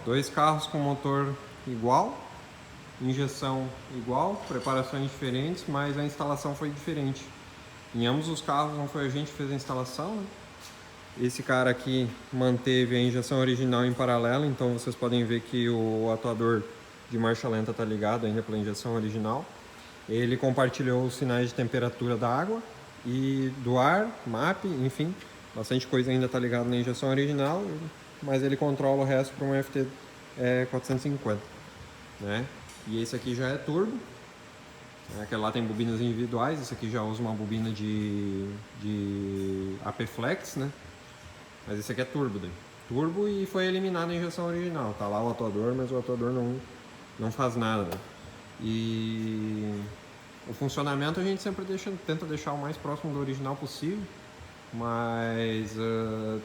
dois carros com motor igual, injeção igual, preparações diferentes, mas a instalação foi diferente. Em ambos os carros não foi a gente que fez a instalação, né? Esse cara aqui manteve a injeção original em paralelo, então vocês podem ver que o atuador de marcha lenta está ligado ainda pela injeção original. Ele compartilhou os sinais de temperatura da água e do ar, MAP, enfim, bastante coisa ainda está ligada na injeção original, mas ele controla o resto para um FT 450, né? E esse aqui já é turbo. Aquela lá tem bobinas individuais, esse aqui já usa uma bobina de AP Flex, né? Mas esse aqui é turbo, daí. Turbo, e foi eliminado a injeção original. Tá lá o atuador, mas o atuador não faz nada, né? E o funcionamento a gente sempre tenta deixar o mais próximo do original possível, mas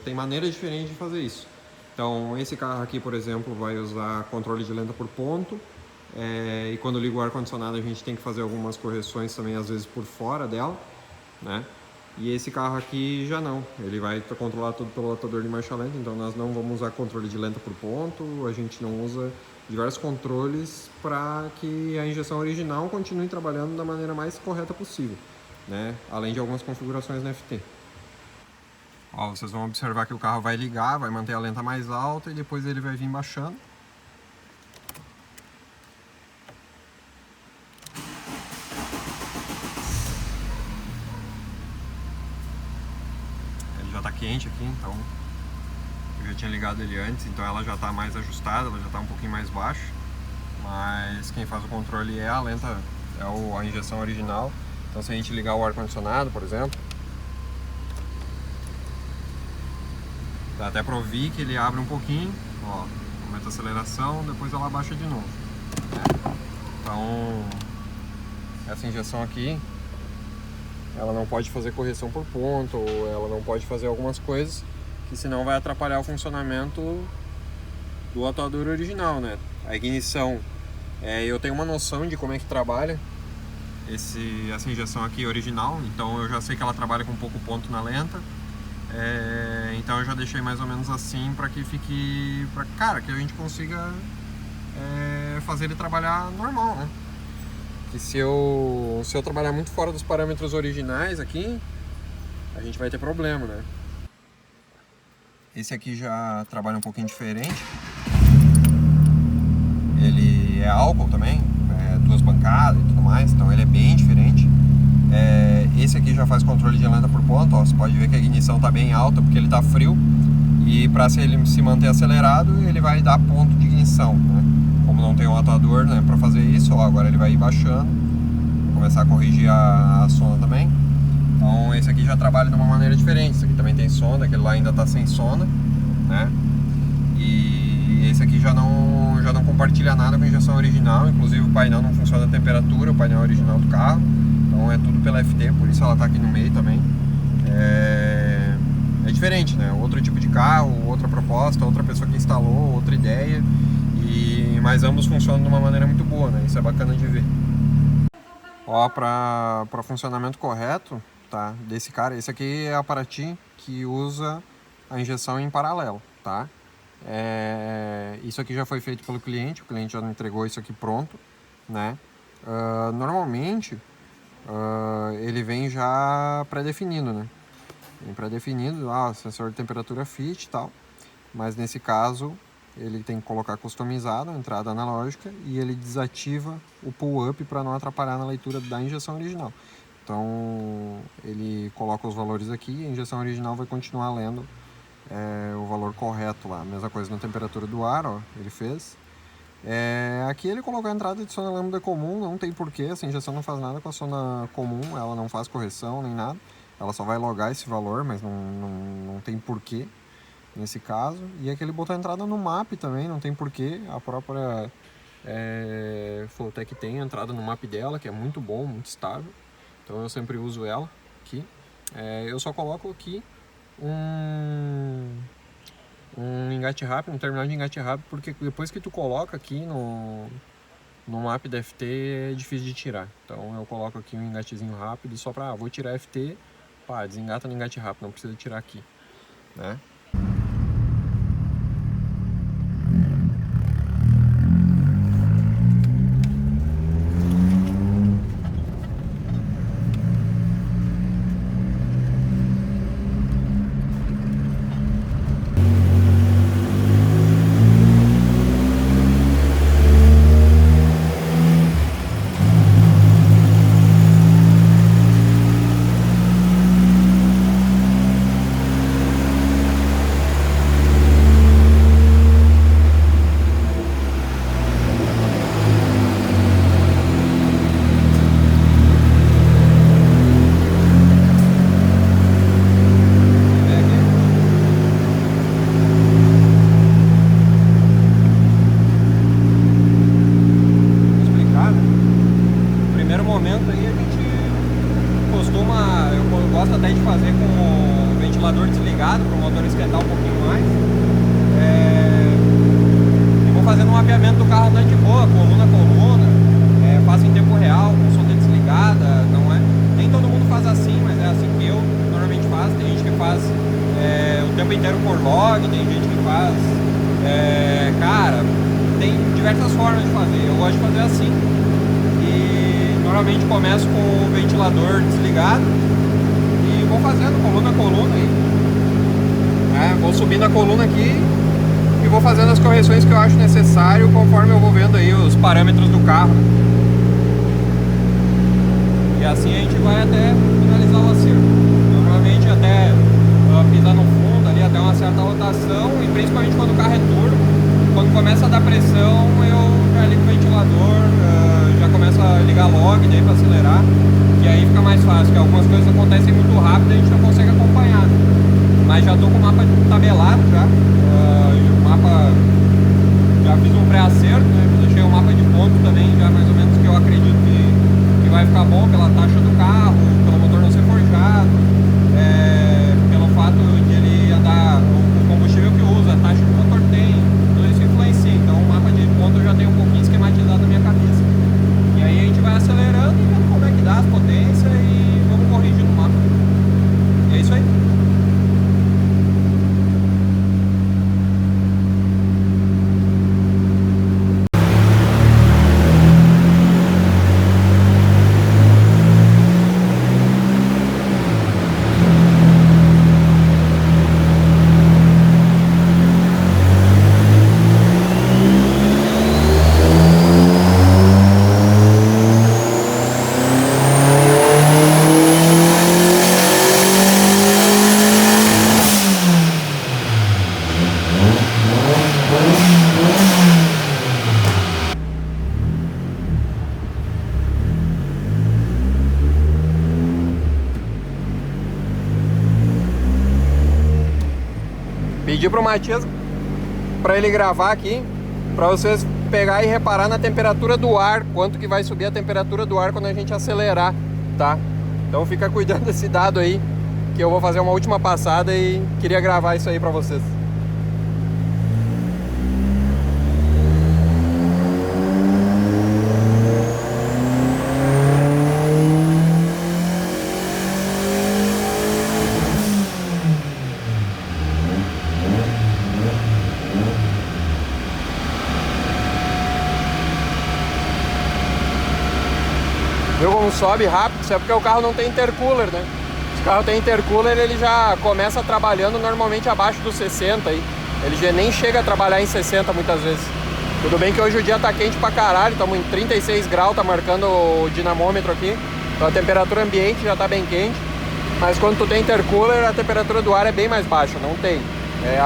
tem maneiras diferentes de fazer isso. Então esse carro aqui, por exemplo, vai usar controle de lenta por ponto, e quando liga o ar-condicionado a gente tem que fazer algumas correções também, às vezes por fora dela, né? E esse carro aqui já não, ele vai controlar tudo pelo atuador de marcha lenta, então nós não vamos usar controle de lenta por ponto, a gente não usa diversos controles para que a injeção original continue trabalhando da maneira mais correta possível, né? Além de algumas configurações no FT. Ó, vocês vão observar que o carro vai ligar, vai manter a lenta mais alta e depois ele vai vir baixando. Ele já está quente aqui, então eu já tinha ligado ele antes, então ela já está mais ajustada, ela já está um pouquinho mais baixa. Mas quem faz o controle é a lenta, a injeção original. Então se a gente ligar o ar-condicionado, por exemplo, dá até para ouvir que ele abre um pouquinho, ó, aumenta a aceleração, depois ela baixa de novo, né? Então essa injeção aqui, ela não pode fazer correção por ponto, ou ela não pode fazer algumas coisas que senão vai atrapalhar o funcionamento do atuador original, né? A ignição, eu tenho uma noção de como é que trabalha essa injeção aqui original, então eu já sei que ela trabalha com pouco ponto na lenta, então eu já deixei mais ou menos assim para que fique, que a gente consiga fazer ele trabalhar normal, né? Que se eu trabalhar muito fora dos parâmetros originais aqui, a gente vai ter problema, né? Esse aqui já trabalha um pouquinho diferente. Ele é álcool também, duas bancadas e tudo mais, então ele é bem diferente. Esse aqui já faz controle de lenta por ponto, ó, você pode ver que a ignição está bem alta porque ele está frio, e para ele se manter acelerado ele vai dar ponto de ignição, né? Como não tem um atuador, né, para fazer isso, ó, agora ele vai ir baixando, vou começar a corrigir a sonda também. Então esse aqui já trabalha de uma maneira diferente, esse aqui também tem sonda, aquele lá ainda está sem sonda, né? E esse aqui já não compartilha nada com a injeção original, inclusive o painel não funciona a temperatura, o painel original do carro, então é tudo pela FT, por isso ela está aqui no meio também. É diferente, né? Outro tipo de carro, outra proposta, outra pessoa que instalou, outra ideia, mas ambos funcionam de uma maneira muito boa, né? Isso é bacana de ver. Ó, para funcionamento correto, tá? Desse cara, esse aqui é a Paraty que usa a injeção em paralelo, tá? Isso aqui já foi feito pelo cliente, o cliente já entregou isso aqui pronto, né? Normalmente ele vem já pré-definido, né? Vem pré-definido, sensor de temperatura fit e tal, mas nesse caso ele tem que colocar customizado a entrada analógica e ele desativa o pull-up para não atrapalhar na leitura da injeção original. Então ele coloca os valores aqui e a injeção original vai continuar lendo o valor correto lá. Mesma coisa na temperatura do ar, ó, ele fez. Aqui ele colocou a entrada de sonda lambda comum, não tem porquê, essa injeção não faz nada com a sonda comum, ela não faz correção nem nada, ela só vai logar esse valor, mas não tem porquê nesse caso. E aqui ele botou a entrada no MAP também, não tem porquê, a própria Flowtech tem a entrada no MAP dela, que é muito bom, muito estável, então eu sempre uso ela aqui. Eu só coloco aqui um engate rápido, um terminal de engate rápido, porque depois que tu coloca aqui no MAP da FT é difícil de tirar. Então eu coloco aqui um engatezinho rápido só para, vou tirar a FT, desengata no engate rápido, não precisa tirar aqui, né? ventilador desligado para o motor esquentar um pouquinho mais. E vou fazendo um mapeamento do carro andando de boa, coluna a coluna, faço em tempo real, com sonda desligada, não é? Nem todo mundo faz assim, mas é assim que eu normalmente faço. Tem gente que faz o tempo inteiro por log, tem gente que faz, cara, tem diversas formas de fazer. Eu gosto de fazer assim. E normalmente começo com o ventilador desligado e vou fazendo coluna a coluna aí. Vou subindo a coluna aqui e vou fazendo as correções que eu acho necessário conforme eu vou vendo aí os parâmetros do carro. E assim a gente vai até finalizar o acerto. Normalmente até pisar no fundo ali, até uma certa rotação, e principalmente quando o carro é turbo, quando começa a dar pressão, eu já ligo o ventilador, já começo a ligar log daí para acelerar, e aí fica mais fácil, porque algumas coisas acontecem muito rápido e a gente não consegue acompanhar. Mas já estou com o mapa tabelado já, o mapa, já fiz um pré-acerto, né? Deixei o mapa de ponto também, já mais ou menos que eu acredito que vai ficar bom pela taxa do carro, pelo motor não ser forjado, pelo fato de ele andar, o combustível que usa, a taxa que o motor tem, tudo isso influencia. Então o mapa de ponto eu já tenho um pouquinho esquematizado na minha cabeça. E aí a gente vai acelerando e vendo como é que dá as potências e vamos corrigindo o mapa. E é isso aí. Pedi pro Matias para ele gravar aqui, para vocês pegar e reparar na temperatura do ar, quanto que vai subir a temperatura do ar quando a gente acelerar, tá? Então fica cuidando desse dado aí, que eu vou fazer uma última passada e queria gravar isso aí para vocês. Viu como sobe rápido? Isso é porque o carro não tem intercooler, né? Se o carro tem intercooler, ele já começa trabalhando normalmente abaixo dos 60 aí. Ele já nem chega a trabalhar em 60 muitas vezes. Tudo bem que hoje o dia tá quente pra caralho, estamos em 36 graus, tá marcando o dinamômetro aqui. Então a temperatura ambiente já tá bem quente. Mas quando tu tem intercooler, a temperatura do ar é bem mais baixa, não tem.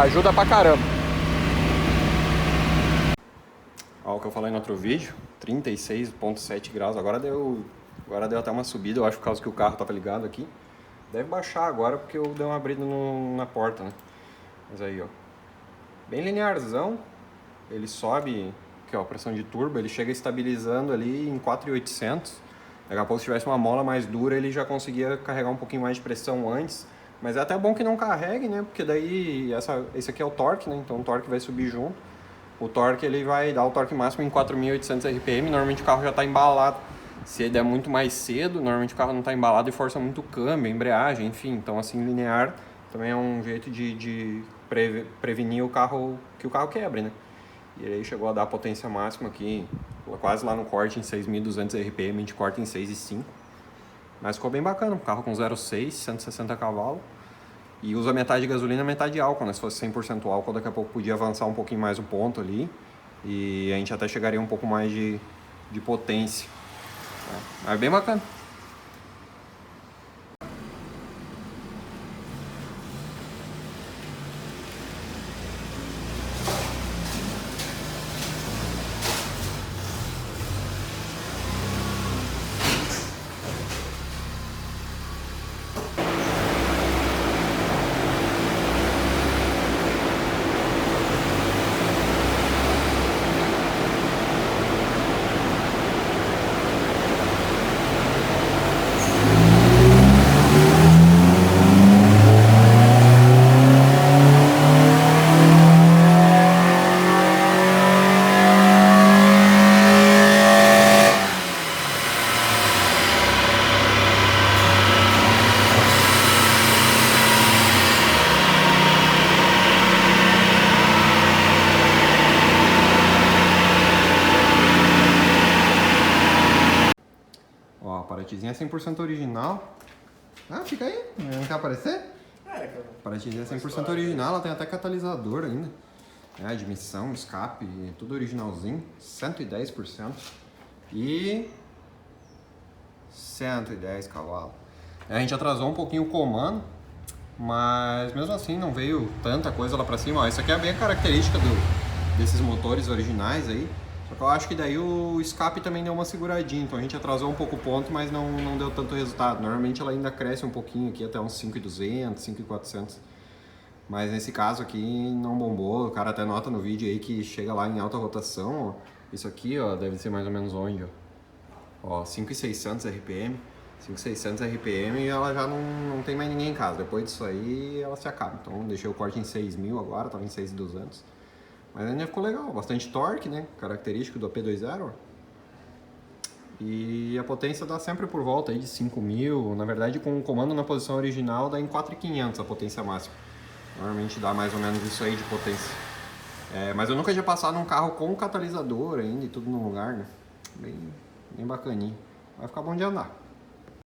Ajuda pra caramba. Olha o que eu falei no outro vídeo, 36,7 graus, agora deu até uma subida, eu acho por causa que o carro estava ligado aqui. Deve baixar agora porque eu dei uma abrida na porta, né? Mas aí, ó, bem linearzão, ele sobe, aqui ó, pressão de turbo, ele chega estabilizando ali em 4.800. Daqui a pouco se tivesse uma mola mais dura ele já conseguia carregar um pouquinho mais de pressão antes. Mas é até bom que não carregue, né? Porque daí esse aqui é o torque, né? Então o torque vai subir junto. O torque ele vai dar o torque máximo em 4.800 RPM, normalmente o carro já está embalado. Se ele der muito mais cedo, normalmente o carro não está embalado e força muito o câmbio, a embreagem, enfim. Então assim, linear também é um jeito de prevenir que o carro quebre, né? E aí chegou a dar a potência máxima aqui, quase lá no corte em 6.200 RPM, a gente corta em 6.5. Mas ficou bem bacana, um carro com 0,6, 160 cavalos. E usa metade de gasolina, metade de álcool, né? Se fosse 100% álcool, daqui a pouco podia avançar um pouquinho mais o ponto ali. E a gente até chegaria um pouco mais de potência. Mas bem bacana. paratezinha 100% original. Ah, fica aí, não quer aparecer? Paratezinha 100% original, ela tem até catalisador ainda. Admissão, escape, tudo originalzinho, 110%. E 110 cavalos. A gente atrasou um pouquinho o comando, mas mesmo assim não veio tanta coisa lá pra cima. Ó, isso aqui é bem a característica desses motores originais aí. Só que eu acho que daí o escape também deu uma seguradinha, então a gente atrasou um pouco o ponto, mas não deu tanto resultado. Normalmente ela ainda cresce um pouquinho aqui até uns 5.200, 5.400. Mas nesse caso aqui não bombou, o cara até nota no vídeo aí que chega lá em alta rotação, ó. Isso aqui, ó, deve ser mais ou menos onde, ó, 5.600 RPM, 5.600 RPM e ela já não tem mais ninguém em casa, depois disso aí ela se acaba. Então deixei o corte em 6.000 agora, tava em 6.200, mas ainda ficou legal, bastante torque, né, característico do AP20, ó. E a potência dá sempre por volta aí de 5.000, na verdade com o comando na posição original dá em 4.500 a potência máxima. Normalmente dá mais ou menos isso aí de potência. Mas eu nunca tinha passado num carro com catalisador ainda e tudo no lugar, né? Bem bacaninho. Vai ficar bom de andar.